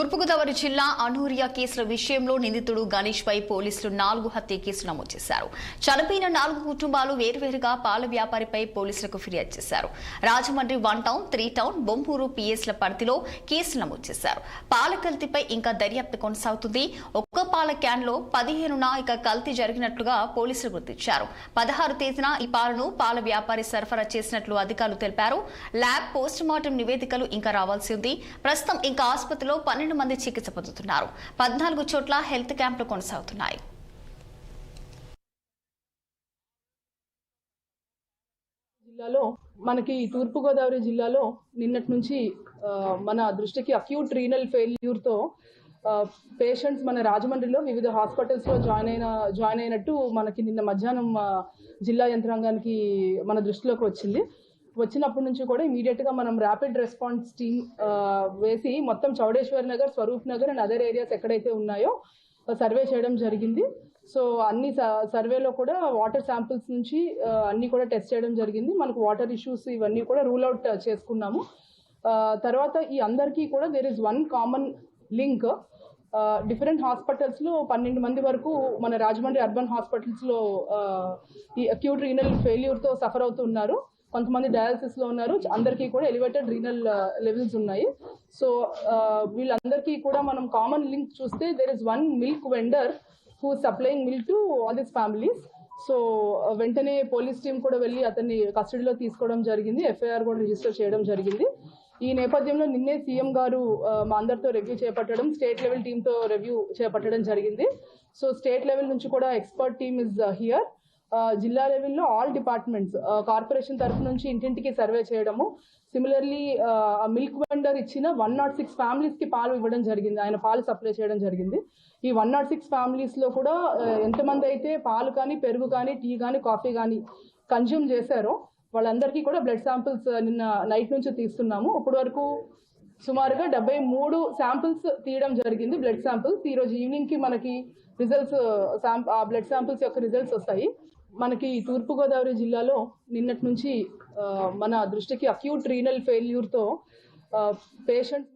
తూర్పుగోదావరి జిల్లా అనూరియా కేసుల విషయంలో నిందితుడు గణేష్ పై పోలీసులు 4 హత్య కేసులు నమోదు చేశారు. చనిపోయిన 4 కుటుంబాలు వేర్వేరుగా పాల వ్యాపారిపై పోలీసులకు ఫిర్యాదు చేశారు. రాజమండ్రి 1 టౌన్, 3 టౌన్, బొంపూరు పిఎస్ల పరిధిలో కేసులు నమోదు చేశారు. పాల కల్తీపై ఇంకా దర్యాప్తు కొనసాగుతుంది. ఒక్క పాల క్యాన్ లో 15న ఇక కల్తీ జరిగినట్లుగా పోలీసులు గుర్తించారు. 16 తేదీన ఈ పాలను పాల వ్యాపారి సరఫరా చేసినట్లు అధికారులు తెలిపారు. ల్యాబ్ పోస్ట్ మార్టం నివేదికలు ఇంకా రావాల్సి ఉంది. ప్రస్తుతం ఇంకా ఆసుపత్రిలో 12 మంది చికిత్స పొందుతున్నారు. 14 చోట్ల హెల్త్ క్యాంపులు కొనసాగుతున్నాయి. జిల్లాలో మనకి తూర్పుగోదావరి జిల్లాలో నిన్నటి నుంచి మన దృష్టికి అక్యూట్ రీనల్ ఫెయిల్యూర్ తో పేషెంట్స్ మన రాజమండ్రిలో వివిధ హాస్పిటల్స్ లో జాయిన్ అయినట్టు మనకి నిన్న మధ్యాహ్నం జిల్లా యంత్రాంగానికి మన దృష్టిలోకి వచ్చినప్పటి నుంచి కూడా ఇమీడియట్ గా మనం ర్యాపిడ్ రెస్పాన్స్ టీమ్ వేసి మొత్తం Chowdeshwar Nagar, Swaroop Nagar and other areas ఎక్కడైతే ఉన్నాయో సర్వే చేయడం జరిగింది. సో అన్ని సర్వేలో కూడా వాటర్ శాంపిల్స్ నుంచి అన్ని కూడా టెస్ట్ చేయడం జరిగింది. మనకు వాటర్ ఇష్యూస్ ఇవన్నీ కూడా రూల్ అవుట్ చేసుకున్నాము. తర్వాత ఈ అందరికీ కూడా there is one common link. Different hospitals లో 12 మంది వరకు మన రాజమండ్రి అర్బన్ హాస్పిటల్స్ లో ఈ అక్యూట్ రీనల్ ఫెయిల్యూర్ తో సఫర్ అవుతున్నారు. కొంతమంది డయాలసిస్ లో ఉన్నారు. అందరికీ కూడా ఎలివేటెడ్ రీనల్ లెవెల్స్ ఉన్నాయి. సో వీళ్ళందరికీ కూడా మనం కామన్ లింక్ చూస్తే there is one milk vendor who supplying milk to all this families. So వెంటనే పోలీస్ టీం కూడా వెళ్ళి అతన్ని కస్టడీలో తీసుకోవడం జరిగింది. ఎఫ్ఐఆర్ కూడా రిజిస్టర్ చేయడం జరిగింది. ఈ నేపథ్యంలో నిన్నే సీఎం గారు మా అందరితో రివ్యూ చేపట్టడం, స్టేట్ లెవెల్ టీంతో రివ్యూ చేపట్టడం జరిగింది. సో స్టేట్ లెవెల్ నుంచి కూడా ఎక్స్పర్ట్ టీమ్ ఇస్ హియర్. జిల్లా లెవెల్లో ఆల్ డిపార్ట్మెంట్స్ కార్పొరేషన్ తరఫు నుంచి ఇంటింటికి సర్వే చేయడము, సిమిలర్లీ మిల్క్ వెండర్ ఇచ్చిన 106 ఫ్యామిలీస్ కి పాలు ఇవ్వడం జరిగింది. ఆయన పాలు సప్లై చేయడం జరిగింది. ఈ 106 ఫ్యామిలీస్ లో కూడా ఎంతమంది అయితే పాలు కానీ, పెరుగు కానీ, టీ కానీ, కాఫీ కానీ కన్జ్యూమ్ చేశారో వాళ్ళందరికీ కూడా బ్లడ్ శాంపిల్స్ నిన్న నైట్ నుంచి తీస్తున్నాము. ఇప్పటి వరకు సుమారుగా 73 శాంపిల్స్ తీయడం జరిగింది, బ్లడ్ శాంపిల్స్. ఈ రోజు ఈవినింగ్ కి మనకి రిజల్ట్స్, బ్లడ్ శాంపిల్స్ యొక్క రిజల్ట్స్ వస్తాయి. మనకి తూర్పుగోదావరి జిల్లాలో నిన్నటి నుంచి మన దృష్టికి అక్యూట్ రీనల్ ఫెయిల్యూర్ తో పేషెంట్స్